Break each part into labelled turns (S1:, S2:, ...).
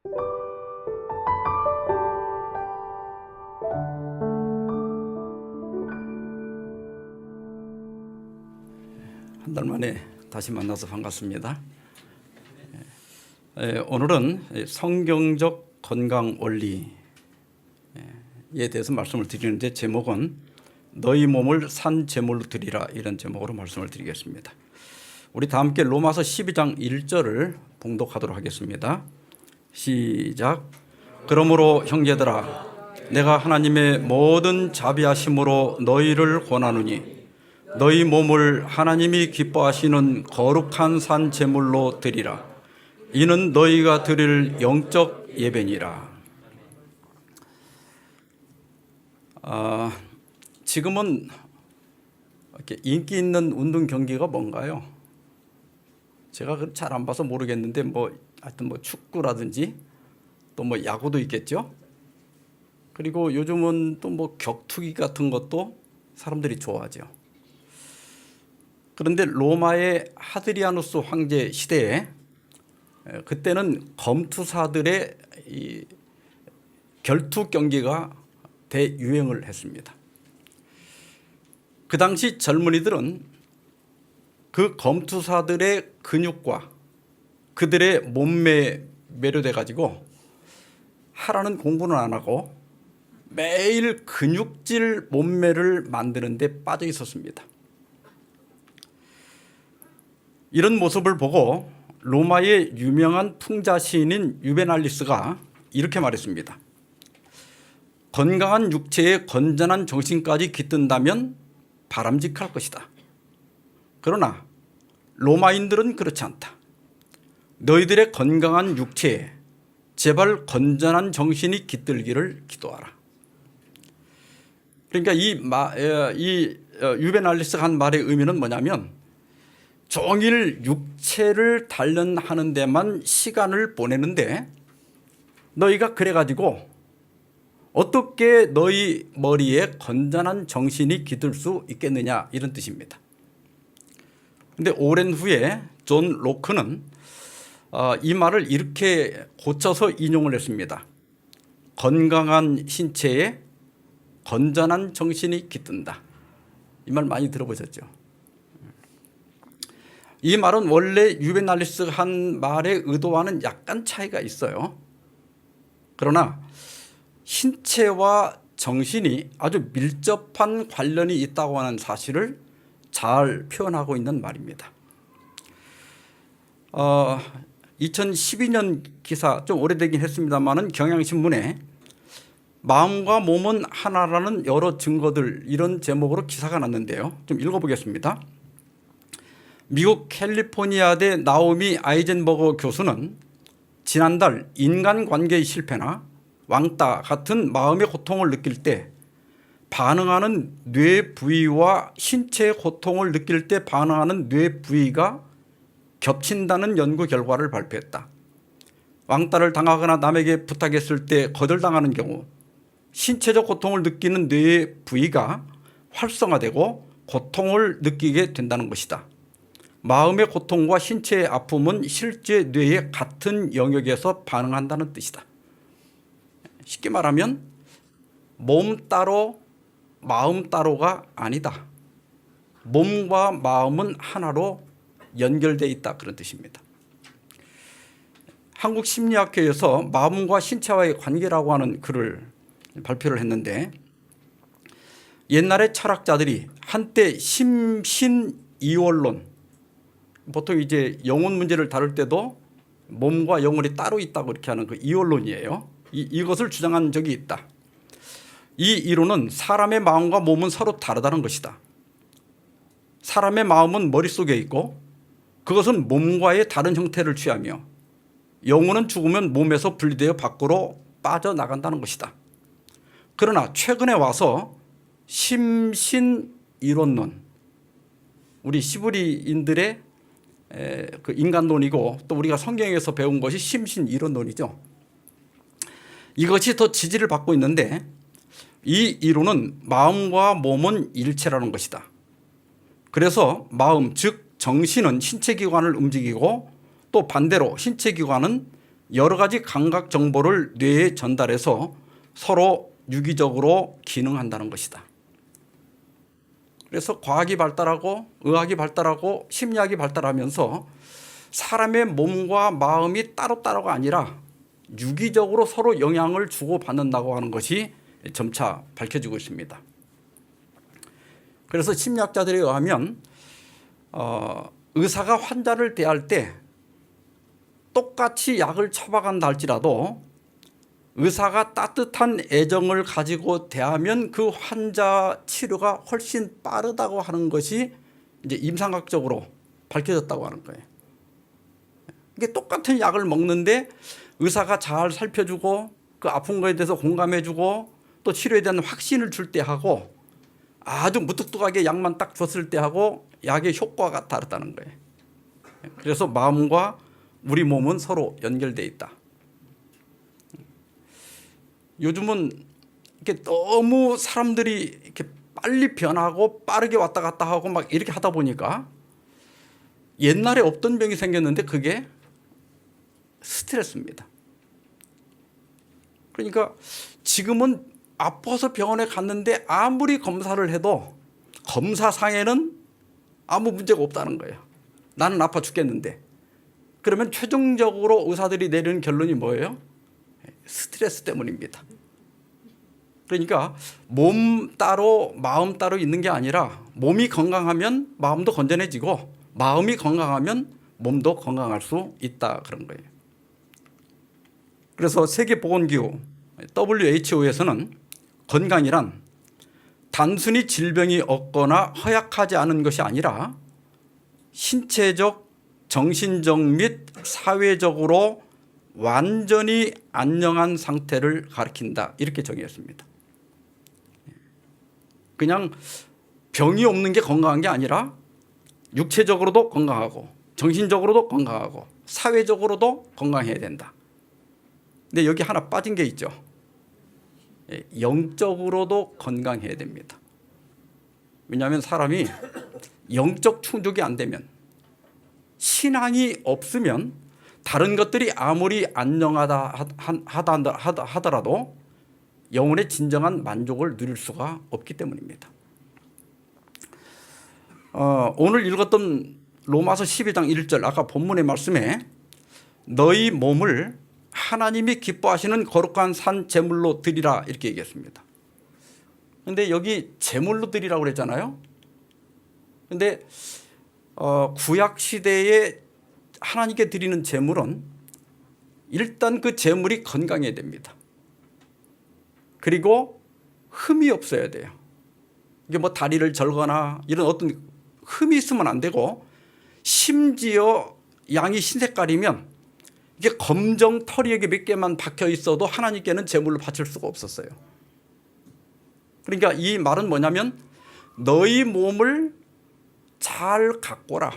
S1: 한 달 만에 다시 만나서 반갑습니다. 오늘은 성경적 건강 원리에 대해서 말씀을 드리는데, 제목은 너희 몸을 산 제물로 드리라, 이런 제목으로 말씀을 드리겠습니다. 우리 다 함께 로마서 12장 1절을 봉독하도록 하겠습니다. 시작. 그러므로 형제들아, 내가 하나님의 모든 자비하심으로 너희를 권하노니 너희 몸을 하나님이 기뻐하시는 거룩한 산 제물로 드리라. 이는 너희가 드릴 영적 예배니라. 지금은 이렇게 인기 있는 운동 경기가 뭔가요? 제가 잘 안 봐서 모르겠는데 하여튼 축구라든지 또 야구도 있겠죠. 그리고 요즘은 또 격투기 같은 것도 사람들이 좋아하죠. 그런데 로마의 하드리아누스 황제 시대에 그때는 검투사들의 이 결투 경기가 대유행을 했습니다. 그 당시 젊은이들은 그 검투사들의 근육과 그들의 몸매에 매료돼 가지고 하라는 공부는 안 하고 매일 근육질 몸매를 만드는 데 빠져 있었습니다. 이런 모습을 보고 로마의 유명한 풍자 시인인 유베날리스가 이렇게 말했습니다. 건강한 육체에 건전한 정신까지 깃든다면 바람직할 것이다. 그러나 로마인들은 그렇지 않다. 너희들의 건강한 육체에 제발 건전한 정신이 깃들기를 기도하라. 그러니까 이 유베날리스가 한 말의 의미는 뭐냐면, 종일 육체를 단련하는 데만 시간을 보내는데 너희가 그래가지고 어떻게 너희 머리에 건전한 정신이 깃들 수 있겠느냐, 이런 뜻입니다. 그런데 오랜 후에 존 로크는 이 말을 이렇게 고쳐서 인용을 했습니다. 건강한 신체에 건전한 정신이 깃든다. 이 말 많이 들어보셨죠? 이 말은 원래 유베날리스가 한 말의 의도와는 약간 차이가 있어요. 그러나 신체와 정신이 아주 밀접한 관련이 있다고 하는 사실을 잘 표현하고 있는 말입니다. 2012년 기사, 좀 오래되긴 했습니다만은, 경향신문에 마음과 몸은 하나라는 여러 증거들, 이런 제목으로 기사가 났는데요. 좀 읽어보겠습니다. 미국 캘리포니아대 나오미 아이젠버거 교수는 지난달 인간관계의 실패나 왕따 같은 마음의 고통을 느낄 때 반응하는 뇌 부위와 신체의 고통을 느낄 때 반응하는 뇌 부위가 겹친다는 연구 결과를 발표했다. 왕따를 당하거나 남에게 부탁했을 때 거절당하는 경우 신체적 고통을 느끼는 뇌의 부위가 활성화되고 고통을 느끼게 된다는 것이다. 마음의 고통과 신체의 아픔은 실제 뇌의 같은 영역에서 반응한다는 뜻이다. 쉽게 말하면 몸 따로 마음 따로가 아니다. 몸과 마음은 하나로 연결되어 있다, 그런 뜻입니다. 한국심리학회에서 마음과 신체와의 관계라고 하는 글을 발표를 했는데, 옛날의 철학자들이 한때 심신이원론, 보통 이제 영혼 문제를 다룰 때도 몸과 영혼이 따로 있다고 이렇게 하는 그 이원론이에요. 이것을 주장한 적이 있다. 이 이론은 사람의 마음과 몸은 서로 다르다는 것이다. 사람의 마음은 머릿속에 있고 그것은 몸과의 다른 형태를 취하며 영혼은 죽으면 몸에서 분리되어 밖으로 빠져나간다는 것이다. 그러나 최근에 와서 심신이론론, 우리 시브리인들의 그 인간론이고, 또 우리가 성경에서 배운 것이 심신이론론이죠. 이것이 더 지지를 받고 있는데, 이 이론은 마음과 몸은 일체라는 것이다. 그래서 마음, 즉 정신은 신체 기관을 움직이고, 또 반대로 신체 기관은 여러 가지 감각 정보를 뇌에 전달해서 서로 유기적으로 기능한다는 것이다. 그래서 과학이 발달하고 의학이 발달하고 심리학이 발달하면서 사람의 몸과 마음이 따로따로가 아니라 유기적으로 서로 영향을 주고받는다고 하는 것이 점차 밝혀지고 있습니다. 그래서 심리학자들에 의하면 의사가 환자를 대할 때 똑같이 약을 처방한다 할지라도 의사가 따뜻한 애정을 가지고 대하면 그 환자 치료가 훨씬 빠르다고 하는 것이 이제 임상학적으로 밝혀졌다고 하는 거예요. 이게 똑같은 약을 먹는데 의사가 잘 살펴주고 그 아픈 거에 대해서 공감해주고 또 치료에 대한 확신을 줄 때 하고 아주 무뚝뚝하게 약만 딱 줬을 때 하고 약의 효과가 다르다는 거예요. 그래서 마음과 우리 몸은 서로 연결되어 있다. 요즘은 이렇게 너무 사람들이 이렇게 빨리 변하고 빠르게 왔다 갔다 하고 막 이렇게 하다 보니까 옛날에 없던 병이 생겼는데 그게 스트레스입니다. 그러니까 지금은 아파서 병원에 갔는데 아무리 검사를 해도 검사상에는 아무 문제가 없다는 거예요. 나는 아파 죽겠는데. 그러면 최종적으로 의사들이 내리는 결론이 뭐예요? 스트레스 때문입니다. 그러니까 몸 따로 마음 따로 있는 게 아니라 몸이 건강하면 마음도 건전해지고 마음이 건강하면 몸도 건강할 수 있다 그런 거예요. 그래서 세계보건기구 WHO에서는 건강이란 단순히 질병이 없거나 허약하지 않은 것이 아니라 신체적, 정신적 및 사회적으로 완전히 안녕한 상태를 가리킨다 이렇게 정의했습니다. 그냥 병이 없는 게 건강한 게 아니라 육체적으로도 건강하고 정신적으로도 건강하고 사회적으로도 건강해야 된다. 근데 여기 하나 빠진 게 있죠. 영적으로도 건강해야 됩니다. 왜냐하면 사람이 영적 충족이 안 되면 신앙이 없으면 다른 것들이 아무리 안녕하다 하더라도 영혼의 진정한 만족을 누릴 수가 없기 때문입니다. 오늘 읽었던 로마서 12장 1절 아까 본문의 말씀에 너희 몸을 하나님이 기뻐하시는 거룩한 산 제물로 드리라 이렇게 얘기했습니다. 그런데 여기 제물로 드리라고 그랬잖아요. 그런데 구약 시대에 하나님께 드리는 제물은 일단 그 제물이 건강해야 됩니다. 그리고 흠이 없어야 돼요. 이게 뭐 다리를 절거나 이런 어떤 흠이 있으면 안 되고 심지어 양이 흰색깔이면 이게 검정 털이 여기 몇 개만 박혀 있어도 하나님께는 제물로 바칠 수가 없었어요. 그러니까 이 말은 뭐냐면 너희 몸을 잘 가꿔라.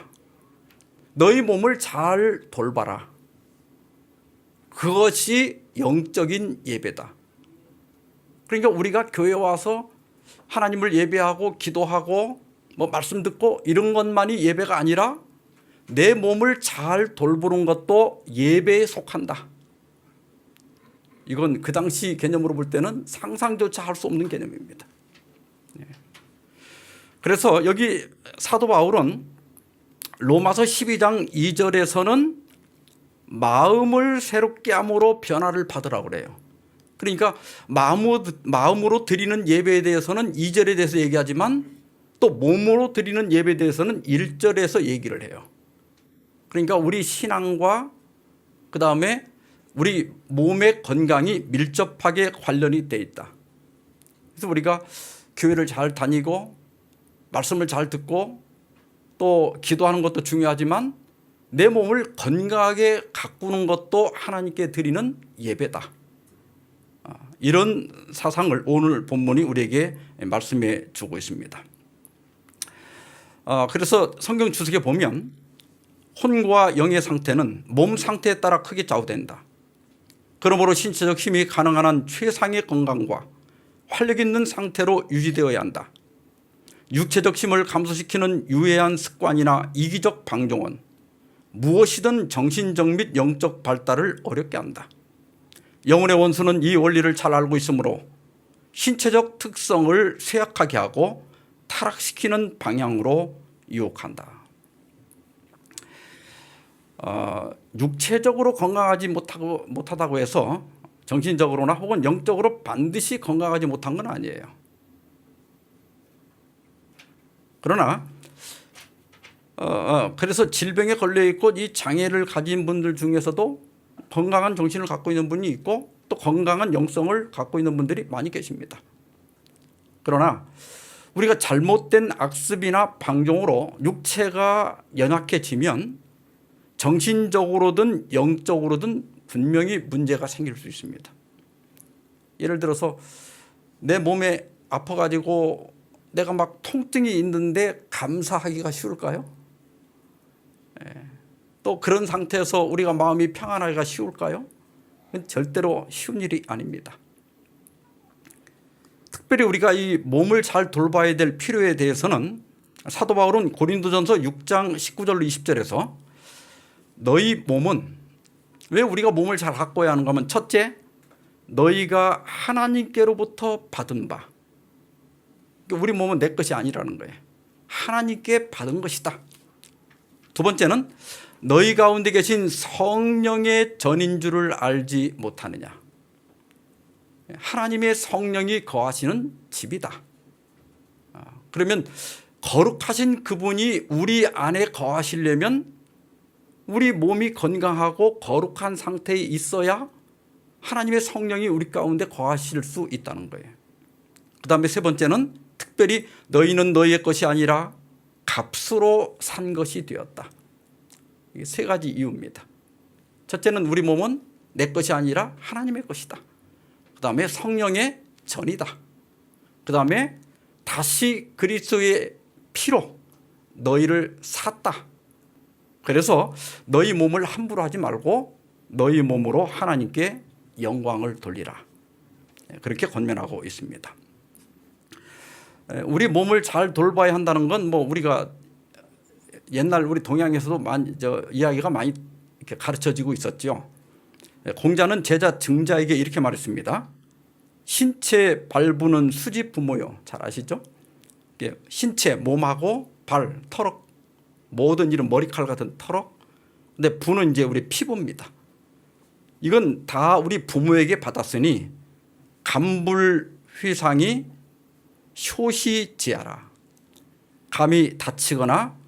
S1: 너희 몸을 잘 돌봐라. 그것이 영적인 예배다. 그러니까 우리가 교회 와서 하나님을 예배하고 기도하고 뭐 말씀 듣고 이런 것만이 예배가 아니라 내 몸을 잘 돌보는 것도 예배에 속한다. 이건 그 당시 개념으로 볼 때는 상상조차 할 수 없는 개념입니다. 그래서 여기 사도 바울은 로마서 12장 2절에서는 마음을 새롭게 함으로 변화를 받으라고 그래요. 그러니까 마음으로 드리는 예배에 대해서는 2절에 대해서 얘기하지만 또 몸으로 드리는 예배에 대해서는 1절에서 얘기를 해요. 그러니까 우리 신앙과 그다음에 우리 몸의 건강이 밀접하게 관련이 돼 있다. 그래서 우리가 교회를 잘 다니고 말씀을 잘 듣고 또 기도하는 것도 중요하지만 내 몸을 건강하게 가꾸는 것도 하나님께 드리는 예배다. 이런 사상을 오늘 본문이 우리에게 말씀해 주고 있습니다. 그래서 성경 주석에 보면 혼과 영의 상태는 몸 상태에 따라 크게 좌우된다. 그러므로 신체적 힘이 가능한 한 최상의 건강과 활력 있는 상태로 유지되어야 한다. 육체적 힘을 감소시키는 유해한 습관이나 이기적 방종은 무엇이든 정신적 및 영적 발달을 어렵게 한다. 영혼의 원수는 이 원리를 잘 알고 있으므로 신체적 특성을 쇠약하게 하고 타락시키는 방향으로 유혹한다. 육체적으로 건강하지 못하다고 해서 정신적으로나 혹은 영적으로 반드시 건강하지 못한 건 아니에요. 그러나 그래서 질병에 걸려 있고 이 장애를 가진 분들 중에서도 건강한 정신을 갖고 있는 분이 있고 또 건강한 영성을 갖고 있는 분들이 많이 계십니다. 그러나 우리가 잘못된 악습이나 방종으로 육체가 연약해지면 정신적으로든 영적으로든 분명히 문제가 생길 수 있습니다. 예를 들어서 내 몸에 아파가지고 내가 막 통증이 있는데 감사하기가 쉬울까요? 또 그런 상태에서 우리가 마음이 평안하기가 쉬울까요? 절대로 쉬운 일이 아닙니다. 특별히 우리가 이 몸을 잘 돌봐야 될 필요에 대해서는 사도 바울은 고린도전서 6장 19절로 20절에서 너희 몸은 왜 우리가 몸을 잘 가꿔야 하는가 하면 첫째, 너희가 하나님께로부터 받은 바. 우리 몸은 내 것이 아니라는 거예요. 하나님께 받은 것이다. 두 번째는 너희 가운데 계신 성령의 전인 줄을 알지 못하느냐. 하나님의 성령이 거하시는 집이다. 그러면 거룩하신 그분이 우리 안에 거하시려면 우리 몸이 건강하고 거룩한 상태에 있어야 하나님의 성령이 우리 가운데 거하실 수 있다는 거예요. 그 다음에 세 번째는 특별히 너희는 너희의 것이 아니라 값으로 산 것이 되었다. 이게 세 가지 이유입니다. 첫째는 우리 몸은 내 것이 아니라 하나님의 것이다. 그 다음에 성령의 전이다. 그 다음에 다시 그리스도의 피로 너희를 샀다. 그래서 너희 몸을 함부로 하지 말고 너희 몸으로 하나님께 영광을 돌리라. 그렇게 권면하고 있습니다. 우리 몸을 잘 돌봐야 한다는 건 뭐 우리가 옛날 우리 동양에서도 이야기가 많이 이렇게 가르쳐지고 있었죠. 공자는 제자 증자에게 이렇게 말했습니다. 신체 발부는 수지 부모요. 잘 아시죠? 신체, 몸하고 발, 털럭, 모든 이런 머리칼 같은 털럭. 근데 부는 이제 우리 피부입니다. 이건 다 우리 부모에게 받았으니 감불휘상이 효시지하라. 감히 다치거나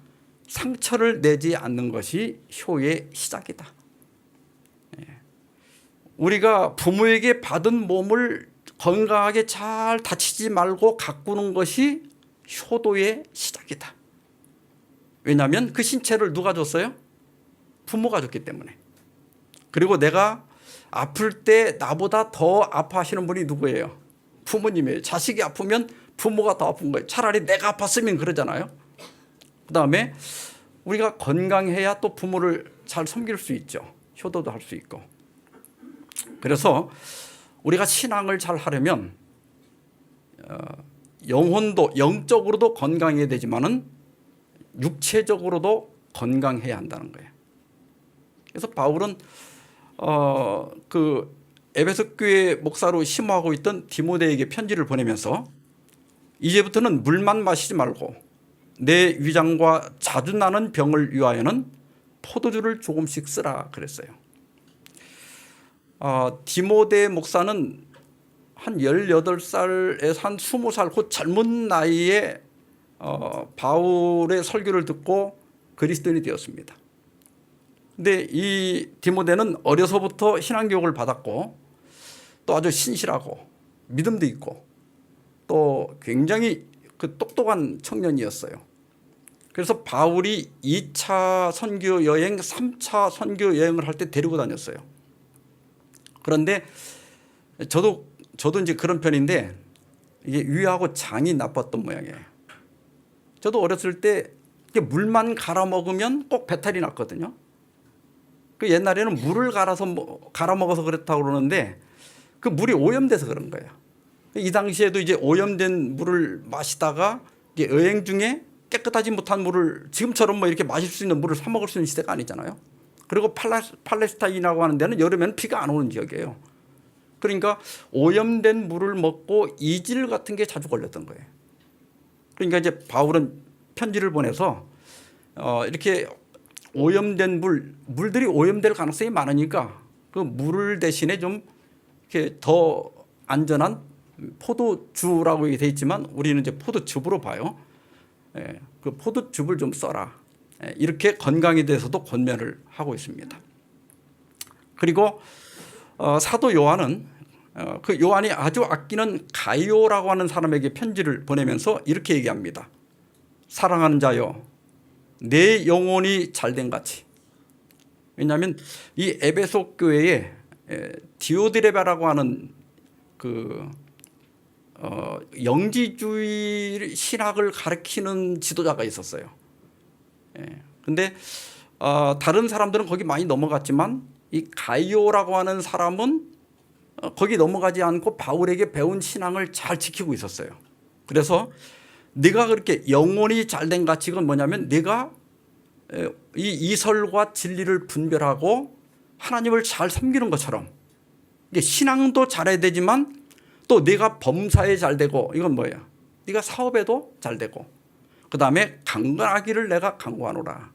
S1: 상처를 내지 않는 것이 효의 시작이다. 우리가 부모에게 받은 몸을 건강하게 잘 다치지 말고 가꾸는 것이 효도의 시작이다. 왜냐하면 그 신체를 누가 줬어요? 부모가 줬기 때문에. 그리고 내가 아플 때 나보다 더 아파하시는 분이 누구예요? 부모님이에요. 자식이 아프면 부모가 더 아픈 거예요. 차라리 내가 아팠으면 그러잖아요. 그 다음에 우리가 건강해야 또 부모를 잘 섬길 수 있죠. 효도도 할 수 있고. 그래서 우리가 신앙을 잘 하려면 영혼도 영적으로도 건강해야 되지만은 육체적으로도 건강해야 한다는 거예요. 그래서 바울은 그 에베소 교회 목사로 심호하고 있던 디모데에게 편지를 보내면서 이제부터는 물만 마시지 말고 내 위장과 자주 나는 병을 위하여는 포도주를 조금씩 쓰라 그랬어요. 디모데 목사는 한 18살에서 한 20살 곧 젊은 나이에 바울의 설교를 듣고 그리스도인이 되었습니다. 근데 이 디모데는 어려서부터 신앙교육을 받았고 또 아주 신실하고 믿음도 있고 또 굉장히 그 똑똑한 청년이었어요. 그래서 바울이 2차 선교 여행, 3차 선교 여행을 할 때 데리고 다녔어요. 그런데 저도 이제 그런 편인데 이게 위하고 장이 나빴던 모양이에요. 저도 어렸을 때 물만 갈아 먹으면 꼭 배탈이 났거든요. 그 옛날에는 물을 갈아 먹어서 그렇다고 그러는데 그 물이 오염돼서 그런 거예요. 이 당시에도 이제 오염된 물을 마시다가 이제 여행 중에 깨끗하지 못한 물을 지금처럼 뭐 이렇게 마실 수 있는 물을 사 먹을 수 있는 시대가 아니잖아요. 그리고 팔레스타인이라고 하는 데는 여름에는 비가 안 오는 지역이에요. 그러니까 오염된 물을 먹고 이질 같은 게 자주 걸렸던 거예요. 그러니까 이제 바울은 편지를 보내서 이렇게 오염된 물들이 오염될 가능성이 많으니까 그 물 대신에 좀 이렇게 더 안전한 포도주라고 되어 있지만 우리는 이제 포도즙으로 봐요. 그 포도즙을 좀 써라. 이렇게 건강에 대해서도 권면을 하고 있습니다. 그리고 사도 요한은 그 요한이 아주 아끼는 가이오라고 하는 사람에게 편지를 보내면서 이렇게 얘기합니다. 사랑하는 자여, 내 영혼이 잘된 같이. 왜냐하면 이 에베소 교회에 디오드레바라고 하는 그 영지주의 신학을 가르치는 지도자가 있었어요. 그런데 다른 사람들은 거기 많이 넘어갔지만 이 가이오라고 하는 사람은 거기 넘어가지 않고 바울에게 배운 신앙을 잘 지키고 있었어요. 그래서 네가 그렇게 영혼이 잘된 가치가 뭐냐면 네가 이 이설과 진리를 분별하고 하나님을 잘 섬기는 것처럼 이게 신앙도 잘해야 되지만 또 네가 범사에 잘 되고 이건 뭐예요? 네가 사업에도 잘 되고 그다음에 강건하기를 내가 간구하노라.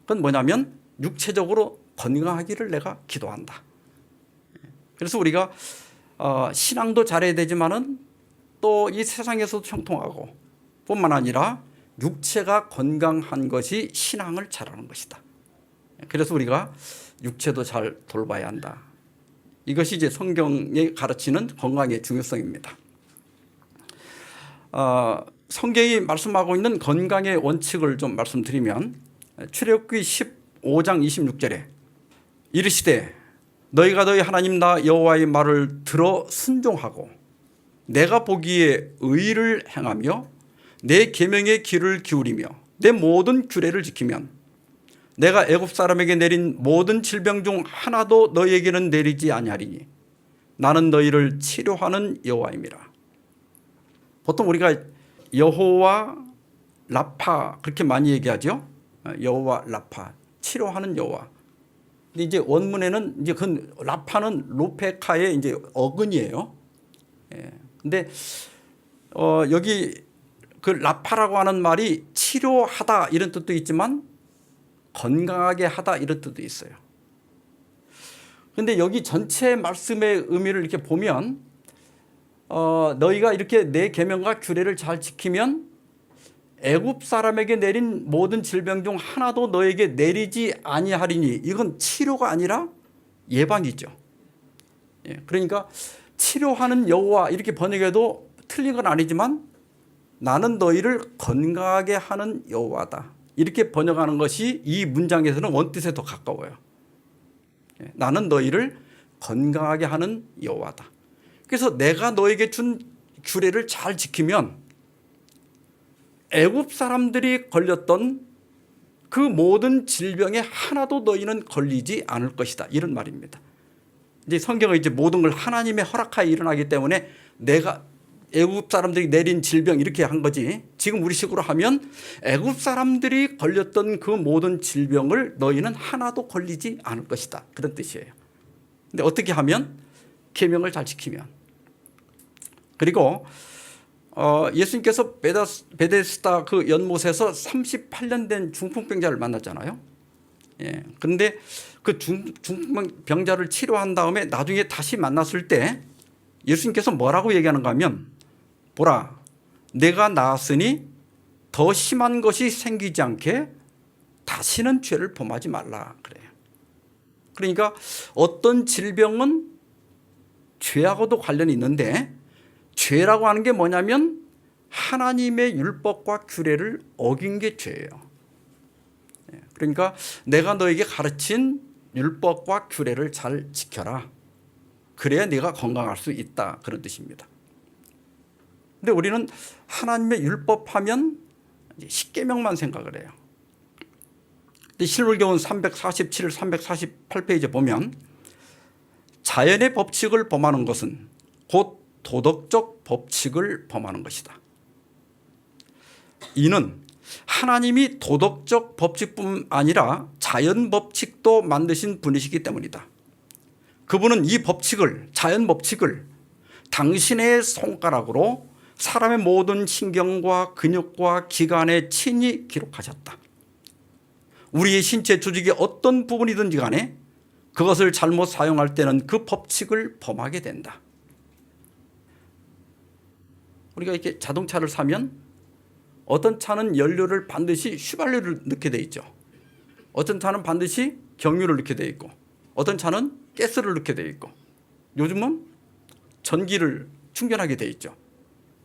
S1: 그건 뭐냐면 육체적으로 건강하기를 내가 기도한다. 그래서 우리가 신앙도 잘해야 되지만은 또 이 세상에서도 형통하고 뿐만 아니라 육체가 건강한 것이 신앙을 잘하는 것이다. 그래서 우리가 육체도 잘 돌봐야 한다. 이것이 이제 성경이 가르치는 건강의 중요성입니다. 성경이 말씀하고 있는 건강의 원칙을 좀 말씀드리면 출애굽기 15장 26절에 이르시되 너희가 너희 하나님 나 여호와의 말을 들어 순종하고 내가 보기에 의를 행하며 내 계명의 귀를 기울이며 내 모든 규례를 지키면 내가 애굽 사람에게 내린 모든 질병 중 하나도 너희에게는 내리지 아니하리니 나는 너희를 치료하는 여호와임이라. 보통 우리가 여호와 라파 그렇게 많이 얘기하죠. 여호와 라파 치료하는 여호와. 근데 이제 원문에는 이제 그 라파는 로페카의 이제 어근이에요. 근데 여기 그 라파라고 하는 말이 치료하다 이런 뜻도 있지만 건강하게 하다 이런 뜻도 있어요. 그런데 여기 전체 말씀의 의미를 이렇게 보면 너희가 이렇게 내 계명과 규례를 잘 지키면 애굽 사람에게 내린 모든 질병 중 하나도 너에게 내리지 아니하리니 이건 치료가 아니라 예방이죠. 그러니까 치료하는 여호와 이렇게 번역해도 틀린 건 아니지만 나는 너희를 건강하게 하는 여호와다. 이렇게 번역하는 것이 이 문장에서는 원뜻에 더 가까워요. 나는 너희를 건강하게 하는 여호와다. 그래서 내가 너에게 준 규례를 잘 지키면 애굽 사람들이 걸렸던 그 모든 질병에 하나도 너희는 걸리지 않을 것이다. 이런 말입니다. 이제 성경은 이제 모든 걸 하나님의 허락하에 일어나기 때문에 내가 애굽 사람들이 내린 질병 이렇게 한 거지. 지금 우리식으로 하면 애굽 사람들이 걸렸던 그 모든 질병을 너희는 하나도 걸리지 않을 것이다. 그런 뜻이에요. 근데 어떻게 하면? 계명을 잘 지키면. 그리고 예수님께서 베데스다 그 연못에서 38년 된 중풍병자를 만났잖아요. 그런데 그 중풍병자를 치료한 다음에 나중에 다시 만났을 때 예수님께서 뭐라고 얘기하는가 하면 보라 내가 나았으니 더 심한 것이 생기지 않게 다시는 죄를 범하지 말라 그래요. 그러니까 어떤 질병은 죄하고도 관련이 있는데 죄라고 하는 게 뭐냐면 하나님의 율법과 규례를 어긴 게 죄예요. 그러니까 내가 너에게 가르친 율법과 규례를 잘 지켜라. 그래야 네가 건강할 수 있다. 그런 뜻입니다. 근데 우리는 하나님의 율법 하면 십계명만 생각을 해요. 근데 실물교훈 347, 348페이지에 보면 자연의 법칙을 범하는 것은 곧 도덕적 법칙을 범하는 것이다. 이는 하나님이 도덕적 법칙뿐 아니라 자연 법칙도 만드신 분이시기 때문이다. 그분은 이 법칙을, 자연 법칙을 당신의 손가락으로 사람의 모든 신경과 근육과 기관에 친히 기록하셨다. 우리의 신체 조직의 어떤 부분이든지 간에 그것을 잘못 사용할 때는 그 법칙을 범하게 된다. 우리가 이렇게 자동차를 사면 어떤 차는 연료를 반드시 휘발유를 넣게 돼 있죠. 어떤 차는 반드시 경유를 넣게 돼 있고, 어떤 차는 가스를 넣게 돼 있고, 요즘은 전기를 충전하게 돼 있죠.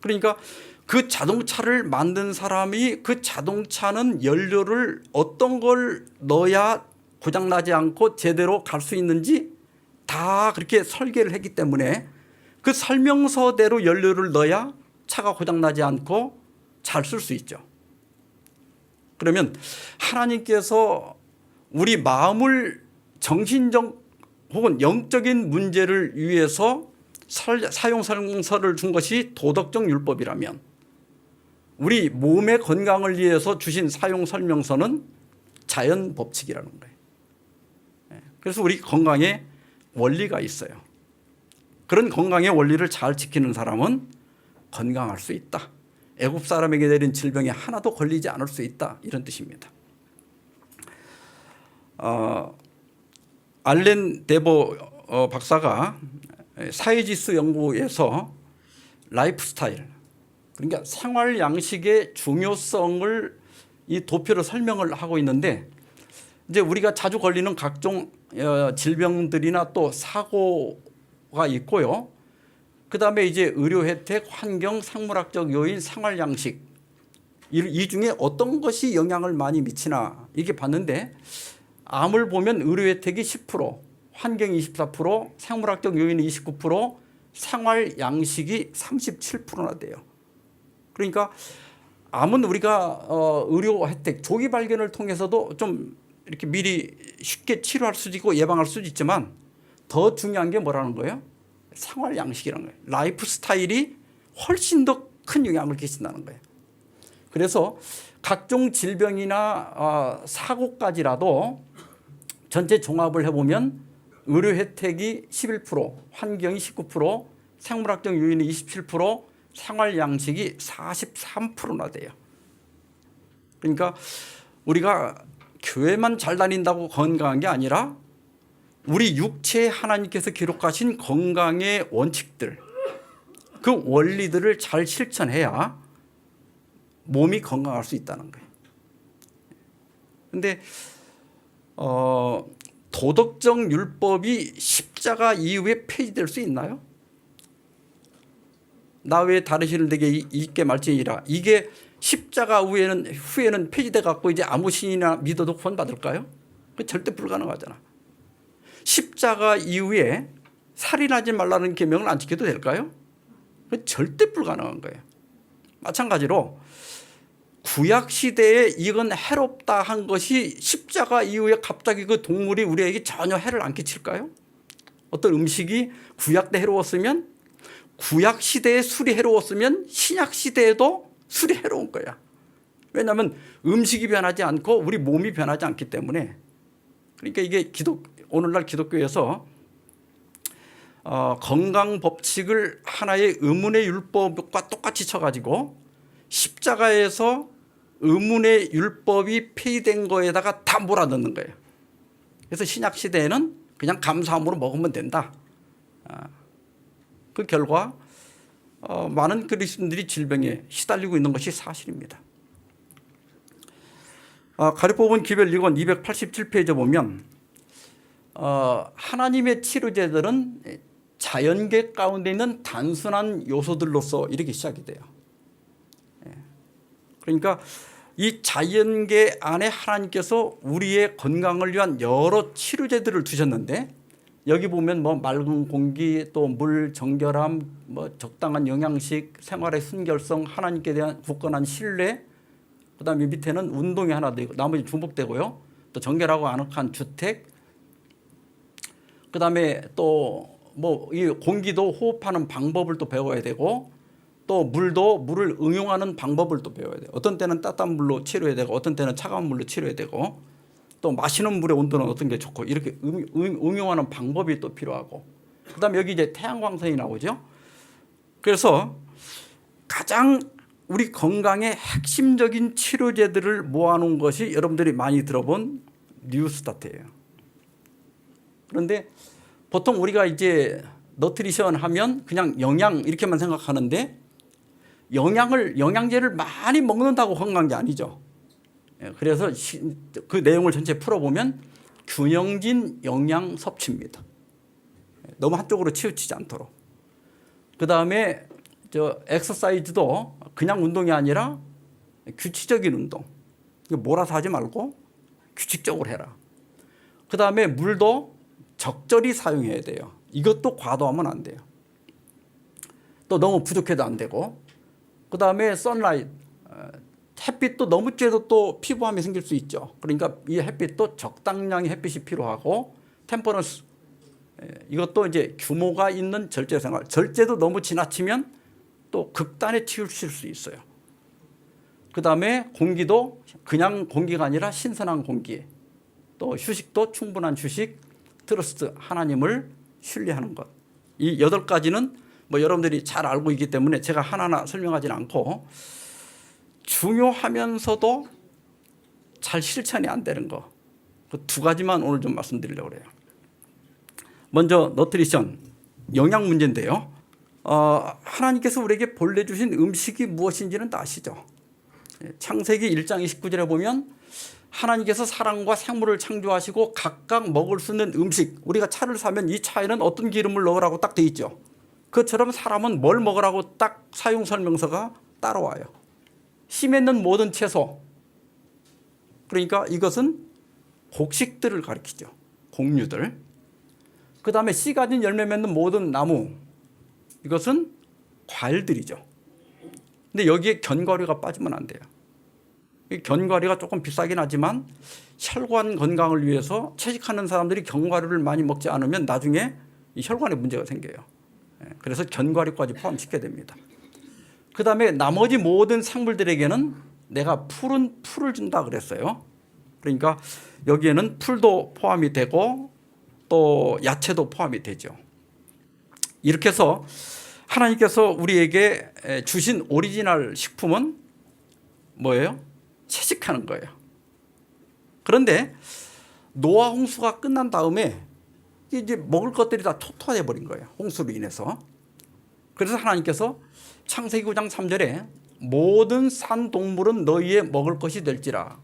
S1: 그러니까 그 자동차를 만든 사람이 그 자동차는 연료를 어떤 걸 넣어야 고장나지 않고 제대로 갈 수 있는지 다 그렇게 설계를 했기 때문에 그 설명서대로 연료를 넣어야 차가 고장나지 않고 잘 쓸 수 있죠. 그러면 하나님께서 우리 마음을 정신적 혹은 영적인 문제를 위해서 사용 설명서를 준 것이 도덕적 율법이라면 우리 몸의 건강을 위해서 주신 사용 설명서는 자연 법칙이라는 거예요. 그래서 우리 건강에 원리가 있어요. 그런 건강의 원리를 잘 지키는 사람은 건강할 수 있다. 애굽 사람에게 내린 질병이 하나도 걸리지 않을 수 있다. 이런 뜻입니다. 알렌 데보 박사가 사회지수 연구에서 라이프 스타일, 그러니까 생활 양식의 중요성을 이 도표로 설명을 하고 있는데, 이제 우리가 자주 걸리는 각종 질병들이나 또 사고가 있고요. 그다음에 이제 의료 혜택, 환경, 생물학적 요인, 생활 양식, 이 중에 어떤 것이 영향을 많이 미치나 이게 봤는데, 암을 보면 의료 혜택이 10%, 환경이 24%, 생물학적 요인이 29%, 생활 양식이 37%나 돼요. 그러니까 암은 우리가 의료 혜택, 조기 발견을 통해서도 좀 이렇게 미리 쉽게 치료할 수도 있고 예방할 수도 있지만 더 중요한 게 뭐라는 거예요? 생활 양식이라는 거예요. 라이프 스타일이 훨씬 더 큰 영향을 끼친다는 거예요. 그래서 각종 질병이나 사고까지라도 전체 종합을 해보면 의료 혜택이 11%, 환경이 19%, 생물학적 요인이 27%, 생활 양식이 43%나 돼요. 그러니까 우리가 교회만 잘 다닌다고 건강한 게 아니라 우리 육체에 하나님께서 기록하신 건강의 원칙들, 그 원리들을 잘 실천해야 몸이 건강할 수 있다는 거예요. 그런데 도덕적 율법이 십자가 이후에 폐지될 수 있나요? 나 외에 다르시는 데게 있게 말지니라. 이게 십자가 후에는 폐지돼 갖고 이제 아무 신이나 믿어도 구원 받을까요? 절대 불가능하잖아. 십자가 이후에 살인하지 말라는 계명을 안 지켜도 될까요? 절대 불가능한 거예요. 마찬가지로 구약 시대에 이건 해롭다 한 것이 십자가 이후에 갑자기 그 동물이 우리에게 전혀 해를 안 끼칠까요? 어떤 음식이 구약 때 해로웠으면, 구약 시대에 술이 해로웠으면 신약 시대에도 술이 해로운 거야. 왜냐하면 음식이 변하지 않고 우리 몸이 변하지 않기 때문에. 그러니까 이게 오늘날 기독교에서 건강 법칙을 하나의 의문의 율법과 똑같이 쳐가지고 십자가에서 의문의 율법이 폐지된 거에다가 다 몰아넣는 거예요. 그래서 신약 시대에는 그냥 감사함으로 먹으면 된다. 그 결과 많은 그리스도인들이 질병에 시달리고 있는 것이 사실입니다. 가리포본 기별 2권 287페이지에 보면 하나님의 치료제들은 자연계 가운데 있는 단순한 요소들로서 이렇게 시작이 돼요. 그러니까 이 자연계 안에 하나님께서 우리의 건강을 위한 여러 치료제들을 두셨는데, 여기 보면 뭐 맑은 공기, 또 물 정결함, 뭐 적당한 영양식, 생활의 순결성, 하나님께 대한 굳건한 신뢰, 그다음에 밑에는 운동이 하나 되고 나머지 중복되고요. 또 정결하고 아늑한 주택, 그다음에 또 뭐 이 공기도 호흡하는 방법을 또 배워야 되고, 또 물을 응용하는 방법을 또 배워야 돼요. 어떤 때는 따뜻한 물로 치료해야 되고 어떤 때는 차가운 물로 치료해야 되고 또 마시는 물의 온도는 어떤 게 좋고 이렇게 응용하는 방법이 또 필요하고 그다음에 여기 이제 태양광선이 나오죠. 그래서 가장 우리 건강의 핵심적인 치료제들을 모아놓은 것이 여러분들이 많이 들어본 뉴스타트예요. 그런데 보통 우리가 이제 너트리션 하면 그냥 영양 이렇게만 생각하는데 영양제를 많이 먹는다고 건강한 게 아니죠. 그래서 그 내용을 전체 풀어보면 균형진 영양 섭취입니다. 너무 한쪽으로 치우치지 않도록. 그 다음에 엑서사이즈도 그냥 운동이 아니라 규칙적인 운동. 몰아서 하지 말고 규칙적으로 해라. 그 다음에 물도 적절히 사용해야 돼요. 이것도 과도하면 안 돼요. 또 너무 부족해도 안 되고. 그 다음에 선라이트, 햇빛도 너무 쬐도 또 피부암이 생길 수 있죠. 그러니까 이 햇빛도 적당량의 햇빛이 필요하고 템퍼런스, 이것도 이제 규모가 있는 절제 생활. 절제도 너무 지나치면 또 극단에 치우칠 수 있어요. 그 다음에 공기도 그냥 공기가 아니라 신선한 공기, 또 휴식도 충분한 휴식, 트러스트, 하나님을 신뢰하는 것. 이 8가지는 뭐 여러분들이 잘 알고 있기 때문에 제가 하나하나 설명하지는 않고 중요하면서도 잘 실천이 안 되는 거. 그 2가지만 오늘 좀 말씀드리려고 그래요. 먼저 너트리션, 영양 문제인데요. 하나님께서 우리에게 본래 주신 음식이 무엇인지는 다 아시죠? 창세기 1장 29절에 보면 하나님께서 사람과 생물을 창조하시고 각각 먹을 수 있는 음식, 우리가 차를 사면 이 차에는 어떤 기름을 넣으라고 딱 돼 있죠. 그것처럼 사람은 뭘 먹으라고 딱 사용 설명서가 따라와요. 심에 있는 모든 채소, 그러니까 이것은 곡식들을 가리키죠. 곡류들. 그 다음에 씨 가진 열매 맺는 모든 나무, 이것은 과일들이죠. 근데 여기에 견과류가 빠지면 안 돼요. 이 견과류가 조금 비싸긴 하지만 혈관 건강을 위해서 채식하는 사람들이 견과류를 많이 먹지 않으면 나중에 이 혈관에 문제가 생겨요. 그래서 견과류까지 포함시켜야 됩니다. 그 다음에 나머지 모든 생물들에게는 내가 푸른 풀을 준다 그랬어요. 그러니까 여기에는 풀도 포함이 되고 또 야채도 포함이 되죠. 이렇게 해서 하나님께서 우리에게 주신 오리지널 식품은 뭐예요? 채식하는 거예요. 그런데 노아 홍수가 끝난 다음에 이제 먹을 것들이 다 초토화돼 버린 거예요. 홍수로 인해서. 그래서 하나님께서 창세기 9장 3절에 모든 산 동물은 너희의 먹을 것이 될지라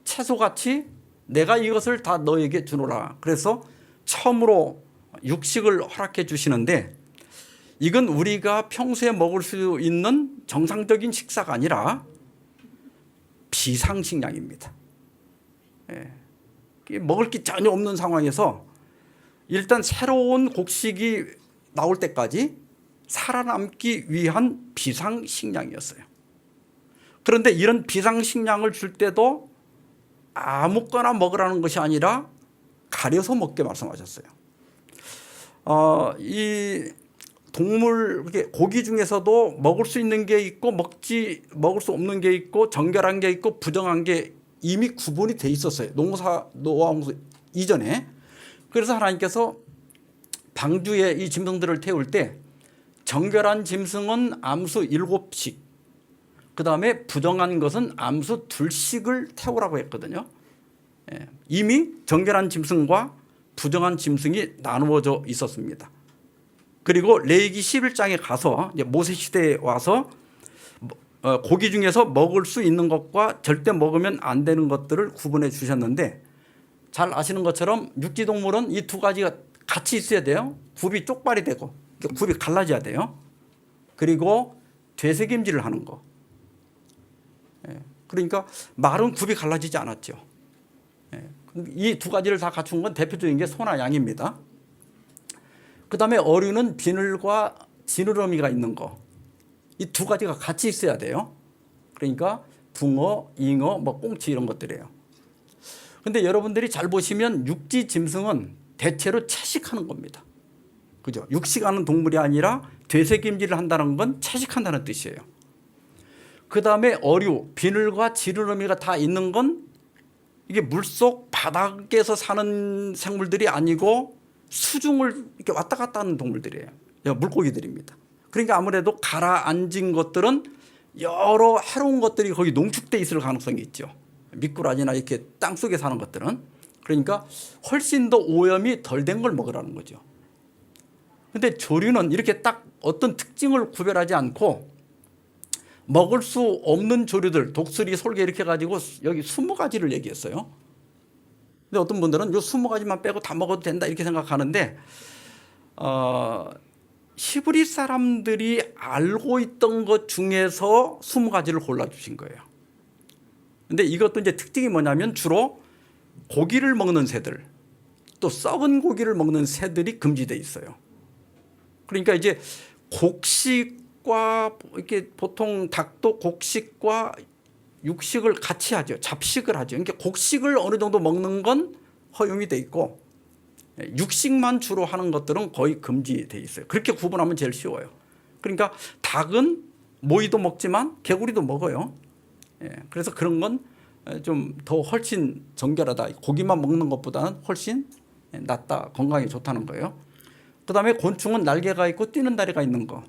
S1: 채소같이 내가 이것을 다 너희에게 주노라. 그래서 처음으로 육식을 허락해 주시는데 이건 우리가 평소에 먹을 수 있는 정상적인 식사가 아니라 비상식량입니다. 먹을 게 전혀 없는 상황에서 일단 새로운 곡식이 나올 때까지 살아남기 위한 비상식량이었어요. 그런데 이런 비상식량을 줄 때도 아무거나 먹으라는 것이 아니라 가려서 먹게 말씀하셨어요. 이 동물, 고기 중에서도 먹을 수 있는 게 있고 먹을 수 없는 게 있고 정결한 게 있고 부정한 게 이미 구분이 돼 있었어요. 노아 홍수 이전에. 그래서 하나님께서 방주에 이 짐승들을 태울 때 정결한 짐승은 암수 7씩, 그 다음에 부정한 것은 암수 2씩을 태우라고 했거든요. 이미 정결한 짐승과 부정한 짐승이 나누어져 있었습니다. 그리고 레위기 11장에 가서 이제 모세 시대에 와서 고기 중에서 먹을 수 있는 것과 절대 먹으면 안 되는 것들을 구분해 주셨는데 잘 아시는 것처럼 육지동물은 이 2가지가 같이 있어야 돼요. 굽이 쪽발이 되고 굽이 갈라져야 돼요. 그리고 되새김질을 하는 거. 그러니까 말은 굽이 갈라지지 않았죠. 이 2가지를 다 갖춘 건 대표적인 게 소나 양입니다. 그 다음에 어류는 비늘과 지느러미가 있는 거. 이 2가지가 같이 있어야 돼요. 그러니까 붕어, 잉어, 꽁치 이런 것들이에요. 그런데 여러분들이 잘 보시면 육지 짐승은 대체로 채식하는 겁니다. 그죠? 육식하는 동물이 아니라 되새김질을 한다는 건 채식한다는 뜻이에요. 그 다음에 어류, 비늘과 지느러미가 다 있는 건 이게 물속 바닥에서 사는 생물들이 아니고 수중을 이렇게 왔다 갔다 하는 동물들이에요. 물고기들입니다. 그러니까 아무래도 가라앉은 것들은 여러 해로운 것들이 거기 농축돼 있을 가능성이 있죠. 미꾸라지나 이렇게 땅속에 사는 것들은. 그러니까 훨씬 더 오염이 덜 된 걸 먹으라는 거죠. 근데 조류는 이렇게 딱 어떤 특징을 구별하지 않고 먹을 수 없는 조류들, 독수리, 솔개 이렇게 가지고 여기 20가지를 얘기했어요. 근데 어떤 분들은 요 20가지만 빼고 다 먹어도 된다 이렇게 생각하는데 히브리 사람들이 알고 있던 것 중에서 20가지를 골라주신 거예요. 근데 이것도 이제 특징이 뭐냐면 주로 고기를 먹는 새들, 또 썩은 고기를 먹는 새들이 금지돼 있어요. 그러니까 이제 곡식과 이렇게 보통 닭도 곡식과 육식을 같이 하죠. 잡식을 하죠. 그러니까 곡식을 어느 정도 먹는 건 허용이 돼 있고 육식만 주로 하는 것들은 거의 금지돼 있어요. 그렇게 구분하면 제일 쉬워요. 그러니까 닭은 모이도 먹지만 개구리도 먹어요. 그래서 그런 건 좀 더 훨씬 정결하다. 고기만 먹는 것보다는 훨씬 낫다. 건강에 좋다는 거예요. 그다음에 곤충은 날개가 있고 뛰는 다리가 있는 거.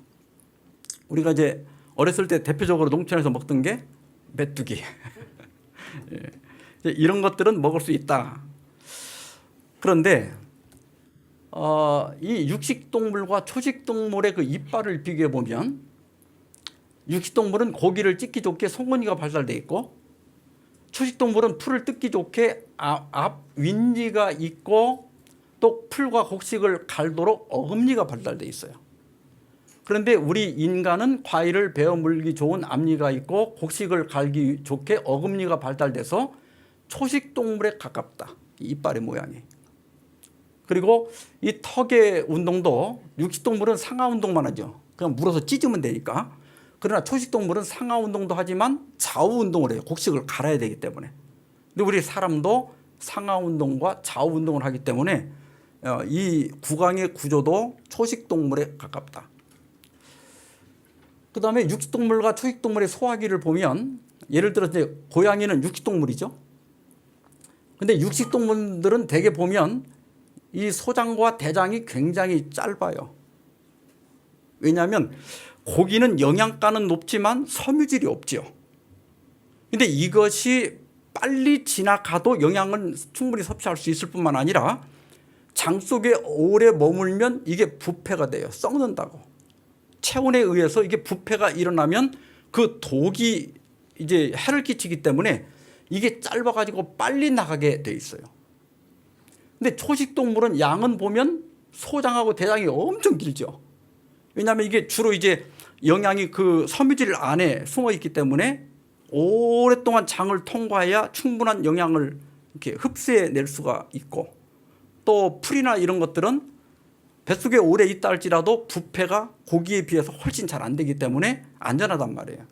S1: 우리가 이제 어렸을 때 대표적으로 농촌에서 먹던 게 메뚜기. 이런 것들은 먹을 수 있다. 그런데 이 육식동물과 초식동물의 그 이빨을 비교해 보면 육식동물은 고기를 찢기 좋게 송곳니가 발달돼 있고 초식동물은 풀을 뜯기 좋게 앞 윗니가 있고 또 풀과 곡식을 갈도록 어금니가 발달돼 있어요. 그런데 우리 인간은 과일을 베어 물기 좋은 앞니가 있고 곡식을 갈기 좋게 어금니가 발달돼서 초식동물에 가깝다. 이빨의 모양이. 그리고 이 턱의 운동도 육식동물은 상하 운동만 하죠. 그냥 물어서 찢으면 되니까. 그러나 초식동물은 상하 운동도 하지만 좌우 운동을 해요. 곡식을 갈아야 되기 때문에. 근데 우리 사람도 상하 운동과 좌우 운동을 하기 때문에 이 구강의 구조도 초식동물에 가깝다. 그 다음에 육식동물과 초식동물의 소화기를 보면 예를 들어서 이제 고양이는 육식동물이죠. 근데 육식동물들은 대개 보면 이 소장과 대장이 굉장히 짧아요. 왜냐하면 고기는 영양가는 높지만 섬유질이 없죠. 근데 이것이 빨리 지나가도 영양은 충분히 섭취할 수 있을 뿐만 아니라 장 속에 오래 머물면 이게 부패가 돼요. 썩는다고. 체온에 의해서 이게 부패가 일어나면 그 독이 이제 해를 끼치기 때문에 이게 짧아가지고 빨리 나가게 돼 있어요. 근데 초식동물은 양은 보면 소장하고 대장이 엄청 길죠. 왜냐하면 이게 주로 이제 영양이 그 섬유질 안에 숨어 있기 때문에 오랫동안 장을 통과해야 충분한 영양을 이렇게 흡수해낼 수가 있고 또 풀이나 이런 것들은 뱃속에 오래 있다 할지라도 부패가 고기에 비해서 훨씬 잘 안 되기 때문에 안전하단 말이에요.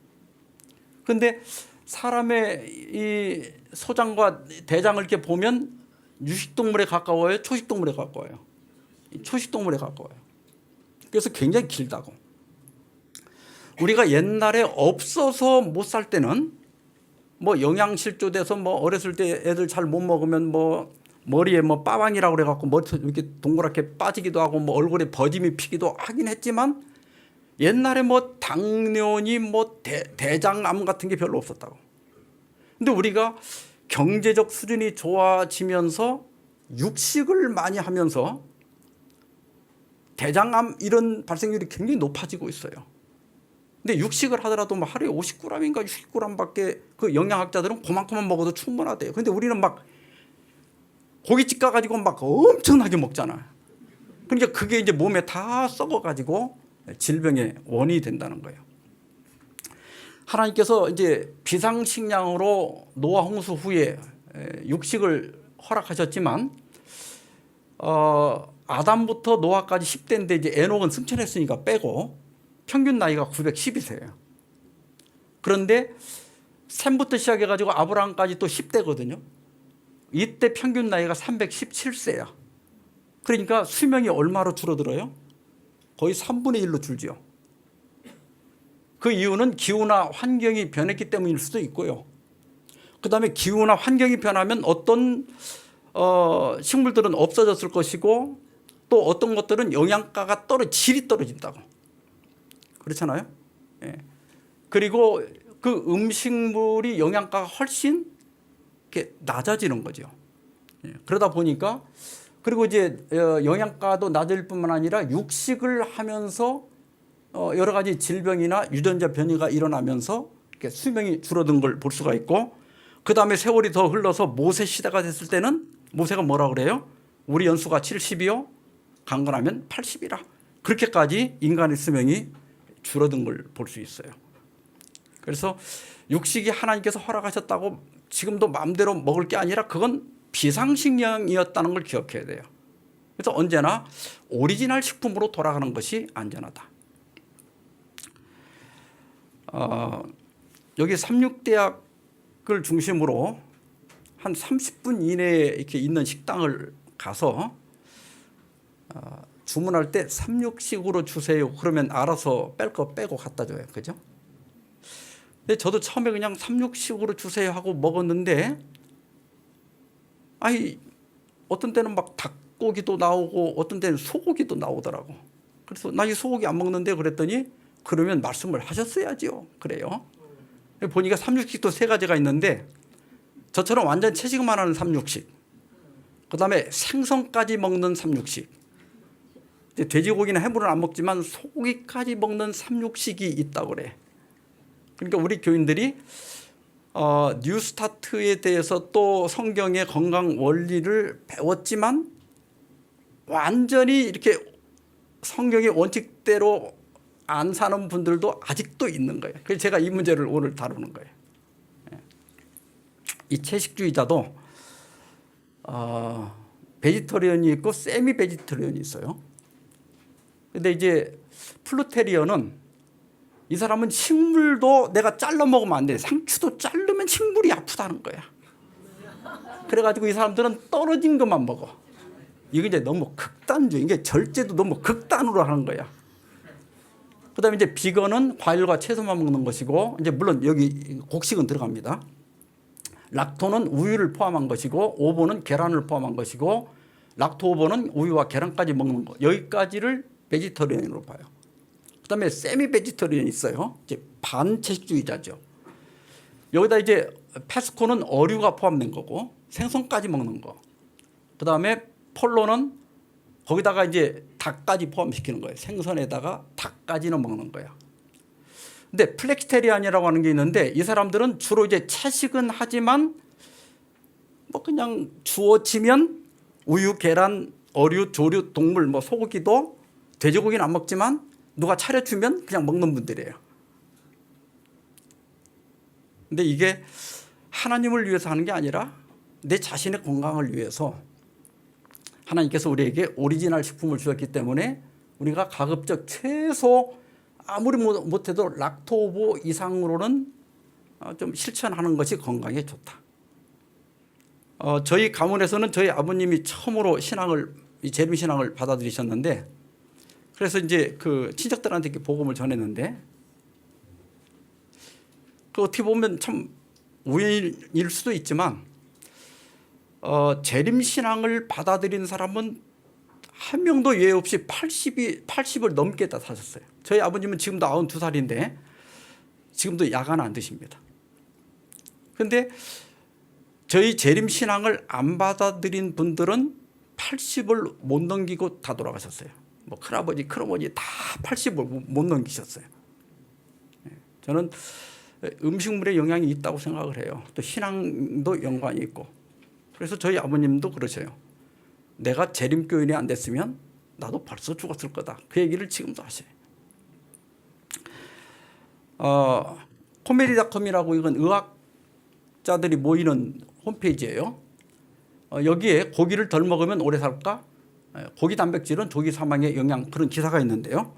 S1: 그런데 사람의 이 소장과 대장을 이렇게 보면 유식동물에 가까워요? 초식동물에 가까워요? 초식동물에 가까워요. 그래서 굉장히 길다고. 우리가 옛날에 없어서 못 살 때는 뭐 영양실조돼서 뭐 어렸을 때 애들 잘 못 먹으면 뭐 머리에 뭐 빠방이라고 그래갖고 머리 이렇게 동그랗게 빠지기도 하고 뭐 얼굴에 버짐이 피기도 하긴 했지만 옛날에 뭐 당뇨니 뭐 대장암 같은 게 별로 없었다고. 근데 우리가 경제적 수준이 좋아지면서 육식을 많이 하면서 대장암 이런 발생률이 굉장히 높아지고 있어요. 근데 육식을 하더라도 뭐 하루에 50g인가 60g밖에 그 영양학자들은 그만큼만 먹어도 충분하대요. 근데 우리는 막 고깃집 가가지고 막 엄청나게 먹잖아. 그러니까 그게 이제 몸에 다 썩어가지고 질병의 원인이 된다는 거예요. 하나님께서 이제 비상식량으로 노아 홍수 후에 육식을 허락하셨지만 아담부터 노아까지 10대인데 이제 에녹은 승천했으니까 빼고 평균 나이가 912세예요. 그런데 셈부터 시작해가지고 아브라함까지 또 10대거든요. 이때 평균 나이가 317세야. 그러니까 수명이 얼마로 줄어들어요? 거의 3분의 1로 줄죠. 그 이유는 기후나 환경이 변했기 때문일 수도 있고요. 그다음에 기후나 환경이 변하면 어떤 식물들은 없어졌을 것이고 또 어떤 것들은 영양가가 질이 떨어진다고. 그렇잖아요. 예. 그리고 그 음식물이 영양가가 훨씬 이렇게 낮아지는 거죠. 예. 그러다 보니까 그리고 이제 영양가도 낮을 뿐만 아니라 육식을 하면서 여러 가지 질병이나 유전자 변이가 일어나면서 이렇게 수명이 줄어든 걸 볼 수가 있고, 그다음에 세월이 더 흘러서 모세 시대가 됐을 때는 모세가 뭐라 그래요? 우리 연수가 70이요 강건하면 80이라. 그렇게까지 인간의 수명이 줄어든 걸 볼 수 있어요. 그래서 육식이 하나님께서 허락하셨다고 지금도 마음대로 먹을 게 아니라 그건 비상식량이었다는 걸 기억해야 돼요. 그래서 언제나 오리지널 식품으로 돌아가는 것이 안전하다. 여기 삼육대학을 중심으로 한 30분 이내에 이렇게 있는 식당을 가서 주문할 때 삼육식으로 주세요. 그러면 알아서 뺄 거 빼고 갖다 줘요. 그죠? 근데 저도 처음에 그냥 삼육식으로 주세요 하고 먹었는데, 어떤 때는 막 닭고기도 나오고 어떤 때는 소고기도 나오더라고. 그래서 나 이 소고기 안 먹는데 그랬더니 그러면 말씀을 하셨어야지요. 그래요. 보니까 삼육식도 3가지가 있는데 저처럼 완전 채식만 하는 삼육식, 그다음에 생선까지 먹는 삼육식, 돼지고기나 해물은 안 먹지만 소고기까지 먹는 삼육식이 있다고 그래. 그러니까 우리 교인들이 뉴스타트에 대해서 또 성경의 건강 원리를 배웠지만 완전히 이렇게 성경의 원칙대로 안 사는 분들도 아직도 있는 거예요. 그래서 제가 이 문제를 오늘 다루는 거예요. 이 채식주의자도 베지터리언이 있고 세미 베지터리언이 있어요. 근데 이제 플루테리언은 이 사람은 식물도 내가 잘라 먹으면 안 돼. 상추도 자르면 식물이 아프다는 거야. 그래가지고 이 사람들은 떨어진 것만 먹어. 이게 이제 너무 극단주의, 이게 절제도 너무 극단으로 하는 거야. 그다음에 이제 비건은 과일과 채소만 먹는 것이고, 이제 물론 여기 곡식은 들어갑니다. 락토는 우유를 포함한 것이고, 오보는 계란을 포함한 것이고, 락토오보는 우유와 계란까지 먹는 것. 여기까지를 베지터리언으로 봐요. 그다음에 세미 베지터리언이 있어요. 이제 반채식주의자죠. 여기다 이제 페스코는 어류가 포함된 거고 생선까지 먹는 거. 그다음에 폴로는 거기다가 이제 닭까지 포함시키는 거예요. 생선에다가 닭까지는 먹는 거야. 근데 플렉스테리안이라고 하는 게 있는데 이 사람들은 주로 이제 채식은 하지만 뭐 그냥 주어지면 우유, 계란, 어류, 조류, 동물, 뭐 소고기도, 돼지고기는 안 먹지만 누가 차려주면 그냥 먹는 분들이에요. 근데 이게 하나님을 위해서 하는 게 아니라 내 자신의 건강을 위해서 하나님께서 우리에게 오리지널 식품을 주셨기 때문에 우리가 가급적 최소 아무리 못해도 락토오보 이상으로는 좀 실천하는 것이 건강에 좋다. 저희 가문에서는 저희 아버님이 처음으로 이 재림 신앙을 받아들이셨는데, 그래서 이제 그 친척들한테 이렇게 복음을 전했는데, 그 어떻게 보면 참 우연일 수도 있지만 재림 신앙을 받아들인 사람은 한 명도 예외 없이 80을 넘게 다 사셨어요. 저희 아버님은 지금도 92살인데 지금도 약은 안 드십니다. 그런데 저희 재림 신앙을 안 받아들인 분들은 80을 못 넘기고 다 돌아가셨어요. 뭐 큰아버지, 큰어머니 다 80을 못 넘기셨어요. 저는 음식물에 영향이 있다고 생각을 해요. 또 신앙도 연관이 있고. 그래서 저희 아버님도 그러셔요. 내가 재림교인이 안 됐으면 나도 벌써 죽었을 거다. 그 얘기를 지금도 하셔요. 코메디닷컴이라고 이건 의학자들이 모이는 홈페이지예요. 여기에 고기를 덜 먹으면 오래 살까? 고기 단백질은 조기 사망에 영향, 그런 기사가 있는데요.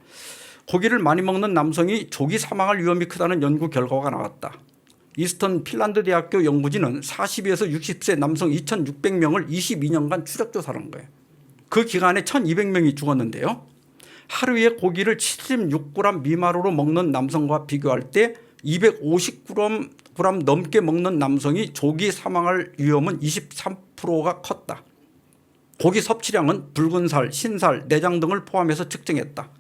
S1: 고기를 많이 먹는 남성이 조기 사망할 위험이 크다는 연구 결과가 나왔다. 이스턴 핀란드 대학교 연구진은 40에서 60세 남성 2,600명을 22년간 추적 조사를 한 거예요. 그 기간에 1,200명이 죽었는데요. 하루에 고기를 76g 미만으로 먹는 남성과 비교할 때 250g 넘게 먹는 남성이 조기 사망할 위험은 23%가 컸다. 고기 섭취량은 붉은 살, 흰살, 내장 등을 포함해서 측정했다.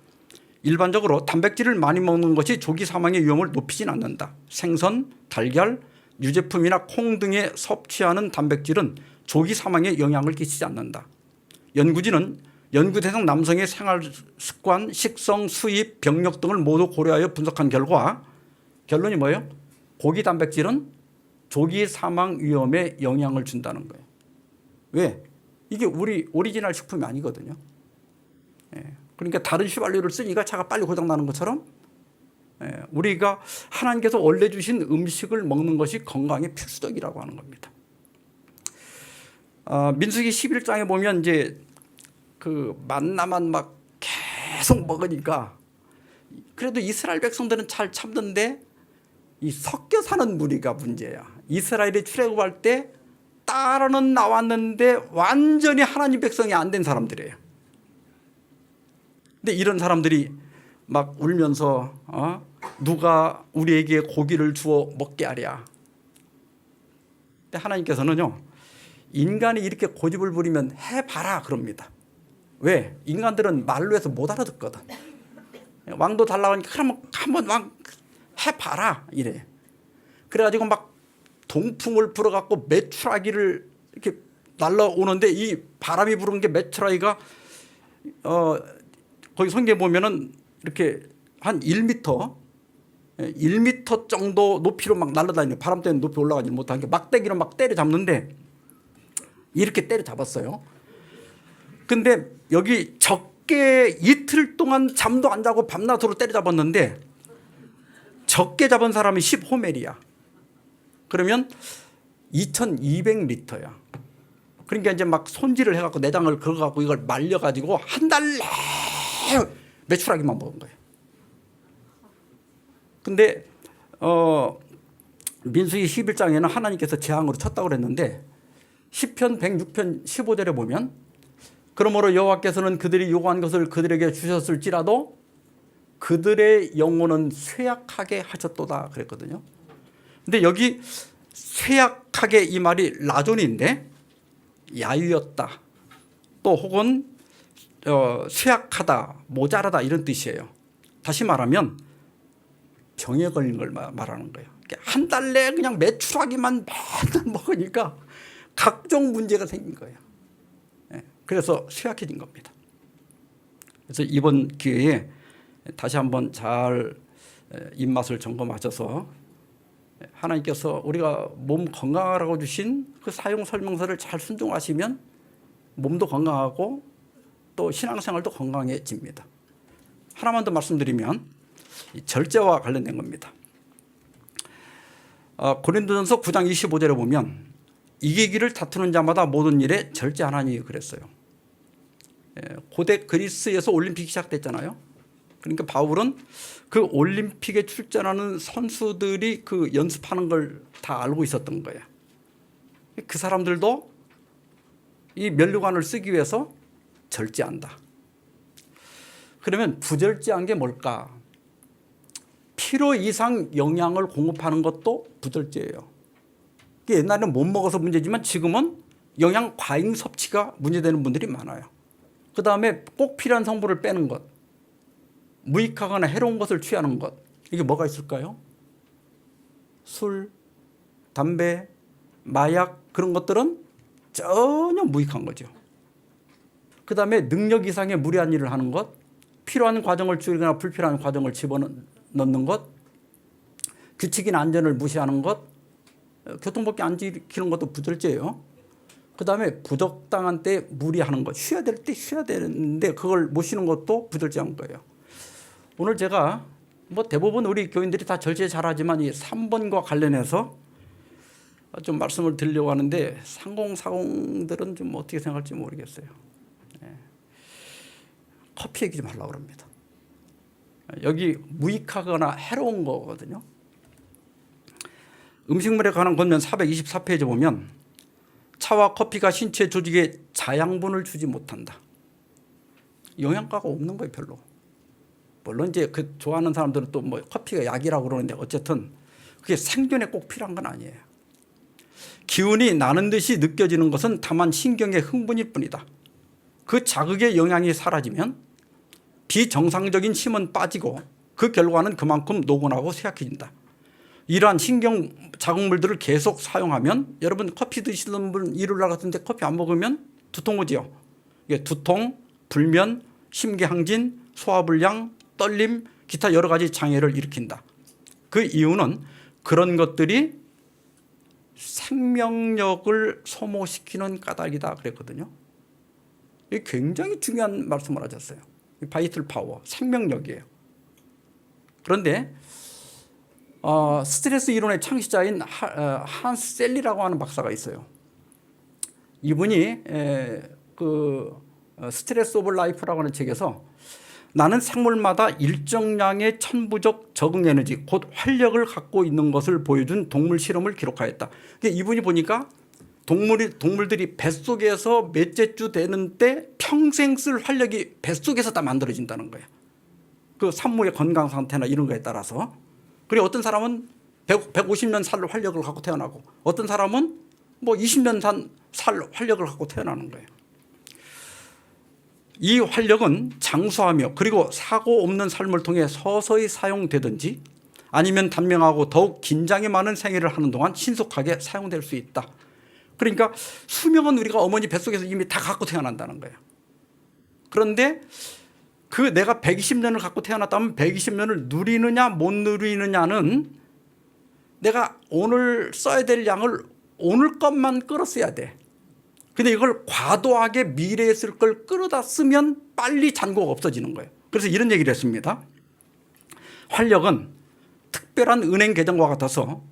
S1: 일반적으로 단백질을 많이 먹는 것이 조기 사망의 위험을 높이진 않는다. 생선, 달걀, 유제품이나 콩 등에 섭취하는 단백질은 조기 사망에 영향을 끼치지 않는다. 연구진은 연구 대상 남성의 생활 습관, 식성, 수입, 병력 등을 모두 고려하여 분석한 결과 결론이 뭐예요? 고기 단백질은 조기 사망 위험에 영향을 준다는 거예요. 왜? 이게 우리 오리지널 식품이 아니거든요. 그러니까 다른 휘발유를 쓰니까 차가 빨리 고장나는 것처럼 우리가 하나님께서 원래 주신 음식을 먹는 것이 건강에 필수적이라고 하는 겁니다. 민수기 11장에 보면 이제 그 만나만 막 계속 먹으니까 그래도 이스라엘 백성들은 잘 참던데 이 섞여 사는 무리가 문제야. 이스라엘이 출애굽할 때 따로는 나왔는데 완전히 하나님 백성이 안 된 사람들이에요. 근데 이런 사람들이 막 울면서 누가 우리에게 고기를 주어 먹게 하랴. 근데 하나님께서는요, 인간이 이렇게 고집을 부리면 해봐라 그럽니다. 왜? 인간들은 말로 해서 못 알아듣거든. 왕도 달라고 하니까 그러면 한번 왕 해봐라 이래. 그래가지고 막 동풍을 불어갖고 메추라기를 이렇게 날라오는데 이 바람이 부른 게 메추라기가 거기 성경에 보면은 이렇게 한 1m 정도 높이로 막 날아다니는, 바람 때문에 높이 올라가지 못한 게 막대기로 막 때려잡는데 이렇게 때려잡았어요. 근데 여기 적게 이틀 동안 잠도 안 자고 밤낮으로 때려잡았는데 적게 잡은 사람이 10호멜이야. 그러면 2200리터야. 그러니까 이제 막 손질을 해갖고 내장을 긁어갖고 이걸 말려가지고 한 달 내에 메추라기만 먹은 거예요. 근데 민수기 11장에는 하나님께서 재앙으로 쳤다고 그랬는데 시편 106편 15절에 보면 그러므로 여호와께서는 그들이 요구한 것을 그들에게 주셨을지라도 그들의 영혼은 쇠약하게 하셨도다 그랬거든요. 근데 여기 쇠약하게 이 말이 라존인데 야유였다, 또 혹은 쇠약하다, 모자라다 이런 뜻이에요. 다시 말하면 병에 걸린 걸 말하는 거예요. 한 달 내에 그냥 메추라기만 맨날 먹으니까 각종 문제가 생긴 거예요. 그래서 쇠약해진 겁니다. 그래서 이번 기회에 다시 한번 잘 입맛을 점검하셔서 하나님께서 우리가 몸 건강하라고 주신 그 사용 설명서를 잘 순종하시면 몸도 건강하고 또 신앙생활도 건강해집니다. 하나만 더 말씀드리면 절제와 관련된 겁니다. 고린도전서 9장 25절에 보면 이기기를 다투는 자마다 모든 일에 절제하나니 그랬어요. 고대 그리스에서 올림픽이 시작됐잖아요. 그러니까 바울은 그 올림픽에 출전하는 선수들이 그 연습하는 걸 다 알고 있었던 거예요. 그 사람들도 이 면류관을 쓰기 위해서 절제한다. 그러면 부절제한 게 뭘까? 필요 이상 영양을 공급하는 것도 부절제예요. 옛날에는 못 먹어서 문제지만 지금은 영양 과잉 섭취가 문제되는 분들이 많아요. 그 다음에 꼭 필요한 성분을 빼는 것, 무익하거나 해로운 것을 취하는 것, 이게 뭐가 있을까요? 술, 담배, 마약 그런 것들은 전혀 무익한 거죠. 그 다음에 능력 이상의 무리한 일을 하는 것, 필요한 과정을 줄이거나 불필요한 과정을 집어넣는 것, 규칙이나 안전을 무시하는 것, 교통법규 안 지키는 것도 부절제예요. 그 다음에 부적당한 때 무리하는 것, 쉬어야 될 때 쉬어야 되는데 그걸 못 쉬는 것도 부절제한 거예요. 오늘 제가 대부분 우리 교인들이 다 절제 잘하지만 이 3번과 관련해서 좀 말씀을 드리려고 하는데 3040들은 좀 어떻게 생각할지 모르겠어요. 커피 얘기 좀 하려고 합니다. 여기 무익하거나 해로운 거거든요. 음식물에 관한 권면 424페이지 보면 차와 커피가 신체 조직에 자양분을 주지 못한다. 영양가가 없는 거예요, 별로. 물론 이제 그 좋아하는 사람들은 또 뭐 커피가 약이라고 그러는데 어쨌든 그게 생존에 꼭 필요한 건 아니에요. 기운이 나는 듯이 느껴지는 것은 다만 신경의 흥분일 뿐이다. 그 자극의 영향이 사라지면 비정상적인 힘은 빠지고 그 결과는 그만큼 노곤하고 쇠약해진다. 이러한 신경 자극물들을 계속 사용하면 여러분 커피 드시는 분 일요일날 같은데 커피 안 먹으면 두통 오지요. 이게 두통, 불면, 심계항진, 소화불량, 떨림, 기타 여러 가지 장애를 일으킨다. 그 이유는 그런 것들이 생명력을 소모시키는 까닭이다 그랬거든요. 이게 굉장히 중요한 말씀을 하셨어요. 바이틀 파워, 생명력이에요. 그런데 스트레스 이론의 창시자인 한스 셀리라고 하는 박사가 있어요. 이분이 그 스트레스 오브 라이프라고 하는 책에서 나는 생물마다 일정량의 천부적 적응 에너지 곧 활력을 갖고 있는 것을 보여준 동물 실험을 기록하였다. 그러니까 이분이 보니까 동물들이 뱃속에서 몇째 주 되는 때 평생 쓸 활력이 뱃속에서 다 만들어진다는 거예요. 그 산모의 건강 상태나 이런 거에 따라서. 그리고 어떤 사람은 150년 살 활력을 갖고 태어나고 어떤 사람은 뭐 20년 살 활력을 갖고 태어나는 거예요. 이 활력은 장수하며 그리고 사고 없는 삶을 통해 서서히 사용되든지 아니면 단명하고 더욱 긴장이 많은 생애를 하는 동안 신속하게 사용될 수 있다. 그러니까 수명은 우리가 어머니 뱃속에서 이미 다 갖고 태어난다는 거예요. 그런데 그 내가 120년을 갖고 태어났다면 120년을 누리느냐 못 누리느냐는 내가 오늘 써야 될 양을 오늘 것만 끌어 써야 돼. 근데 이걸 과도하게 미래에 쓸 걸 끌어다 쓰면 빨리 잔고가 없어지는 거예요. 그래서 이런 얘기를 했습니다. 활력은 특별한 은행 계정과 같아서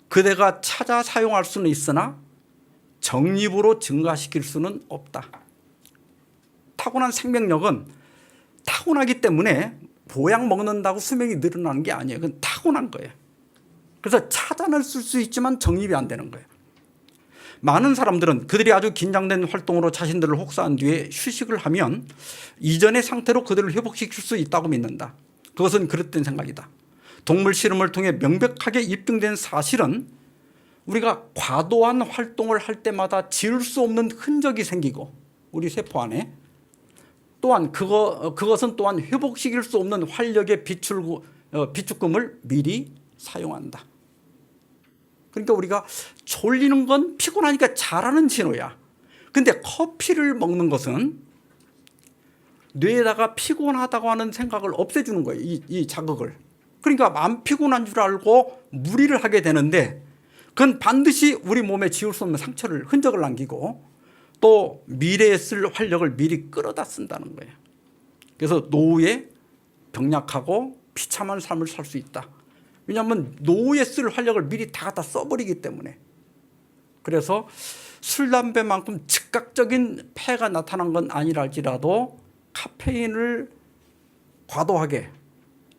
S1: 그대가 찾아 사용할 수는 있으나 적립으로 증가시킬 수는 없다. 타고난 생명력은 타고나기 때문에 보약 먹는다고 수명이 늘어나는 게 아니에요. 그건 타고난 거예요. 그래서 찾아는 쓸 수 있지만 적립이 안 되는 거예요. 많은 사람들은 그들이 아주 긴장된 활동으로 자신들을 혹사한 뒤에 휴식을 하면 이전의 상태로 그들을 회복시킬 수 있다고 믿는다. 그것은 그릇된 생각이다. 동물 실험을 통해 명백하게 입증된 사실은 우리가 과도한 활동을 할 때마다 지울 수 없는 흔적이 생기고 우리 세포 안에 또한 그것은 또한 회복시킬 수 없는 활력의 비축금을 미리 사용한다. 그러니까 우리가 졸리는 건 피곤하니까 잘하는 신호야. 근데 커피를 먹는 것은 뇌에다가 피곤하다고 하는 생각을 없애주는 거예요. 이 자극을. 그러니까 안 피곤한 줄 알고 무리를 하게 되는데 그건 반드시 우리 몸에 지울 수 없는 상처를 흔적을 남기고 또 미래에 쓸 활력을 미리 끌어다 쓴다는 거예요. 그래서 노후에 병약하고 비참한 삶을 살 수 있다. 왜냐하면 노후에 쓸 활력을 미리 다 갖다 써버리기 때문에. 그래서 술, 담배만큼 즉각적인 폐가 나타난 건 아니라 할지라도 카페인을 과도하게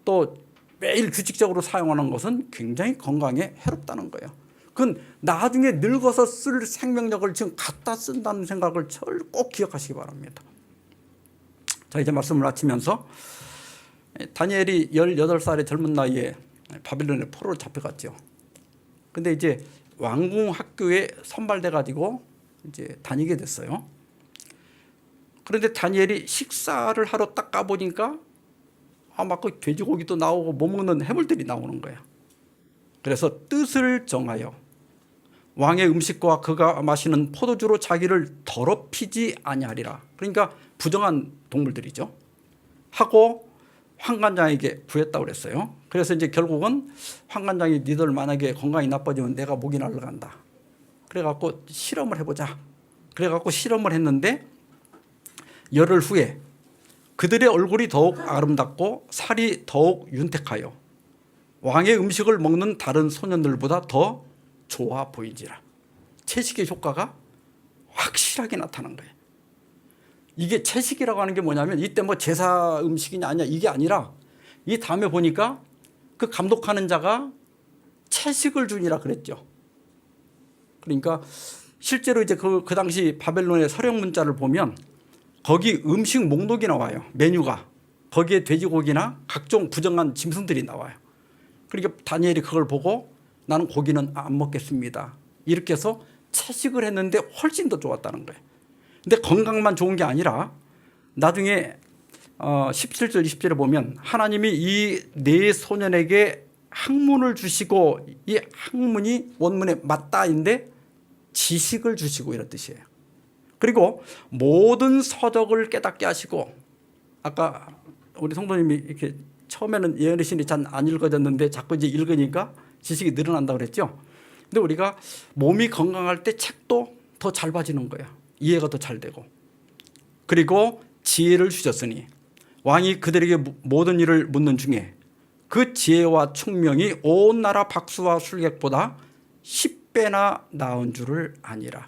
S1: 또 매일 규칙적으로 사용하는 것은 굉장히 건강에 해롭다는 거예요. 그건 나중에 늙어서 쓸 생명력을 지금 갖다 쓴다는 생각을 꼭 기억하시기 바랍니다. 자, 이제 말씀을 마치면서 다니엘이 18살의 젊은 나이에 바빌론의 포로로 잡혀갔죠. 근데 이제 왕궁 학교에 선발돼 가지고 이제 다니게 됐어요. 그런데 다니엘이 식사를 하러 딱 가보니까 막 그 돼지고기도 나오고 못 먹는 해물들이 나오는 거야. 그래서 뜻을 정하여 왕의 음식과 그가 마시는 포도주로 자기를 더럽히지 아니하리라. 그러니까 부정한 동물들이죠. 하고 환관장에게 구했다고 그랬어요. 그래서 이제 결국은 환관장이 니들 만약에 건강이 나빠지면 내가 목이 날아간다. 그래갖고 실험을 해보자. 그래갖고 실험을 했는데 열흘 후에 그들의 얼굴이 더욱 아름답고 살이 더욱 윤택하여 왕의 음식을 먹는 다른 소년들보다 더 좋아 보이지라. 채식의 효과가 확실하게 나타난 거예요. 이게 채식이라고 하는 게 뭐냐면 이때 뭐 제사 음식이냐 아니냐 이게 아니라 이 다음에 보니까 그 감독하는 자가 채식을 주니라 그랬죠. 그러니까 실제로 이제 그 당시 바벨론의 서령 문자를 보면 거기 음식 목록이 나와요. 메뉴가. 거기에 돼지고기나 각종 부정한 짐승들이 나와요. 그러니까 다니엘이 그걸 보고 나는 고기는 안 먹겠습니다. 이렇게 해서 채식을 했는데 훨씬 더 좋았다는 거예요. 근데 건강만 좋은 게 아니라 나중에 17절 20절에 보면 하나님이 이 네 소년에게 학문을 주시고 이 학문이 원문에 맞다인데 지식을 주시고 이런 뜻이에요. 그리고 모든 서적을 깨닫게 하시고 아까 우리 성도님이 이렇게 처음에는 예언의 신이 잘 안 읽어졌는데 자꾸 이제 읽으니까 지식이 늘어난다고 그랬죠. 근데 우리가 몸이 건강할 때 책도 더 잘 봐지는 거예요. 이해가 더 잘 되고. 그리고 지혜를 주셨으니 왕이 그들에게 모든 일을 묻는 중에 그 지혜와 총명이 온 나라 박수와 술객보다 10배나 나은 줄을 아니라.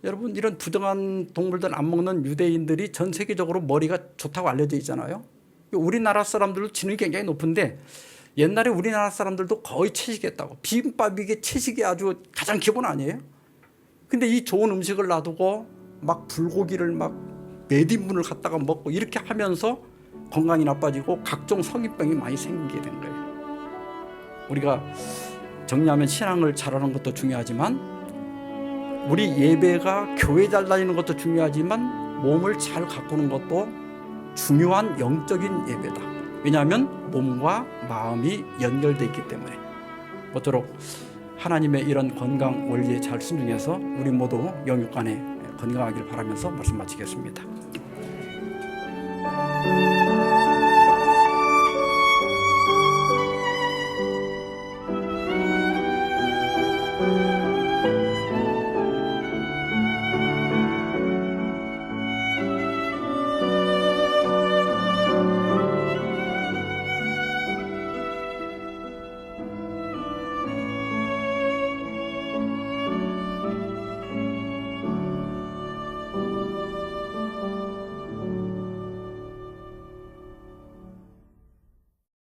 S1: 여러분 이런 부정한 동물들 안 먹는 유대인들이 전 세계적으로 머리가 좋다고 알려져 있잖아요. 우리나라 사람들도 지능이 굉장히 높은데 옛날에 우리나라 사람들도 거의 채식했다고. 비빔밥이 이게 채식이 아주 가장 기본 아니에요? 근데 이 좋은 음식을 놔두고 막 불고기를 막 몇 인분을 갖다가 먹고 이렇게 하면서 건강이 나빠지고 각종 성인병이 많이 생기게 된 거예요. 우리가 정리하면 신앙을 잘하는 것도 중요하지만 우리 예배가 교회 잘 다니는 것도 중요하지만 몸을 잘 가꾸는 것도 중요한 영적인 예배다. 왜냐하면 몸과 마음이 연결되어 있기 때문에. 모쪼록 하나님의 이런 건강 원리에 잘 순종해서 우리 모두 영육간에 건강하길 바라면서 말씀 마치겠습니다.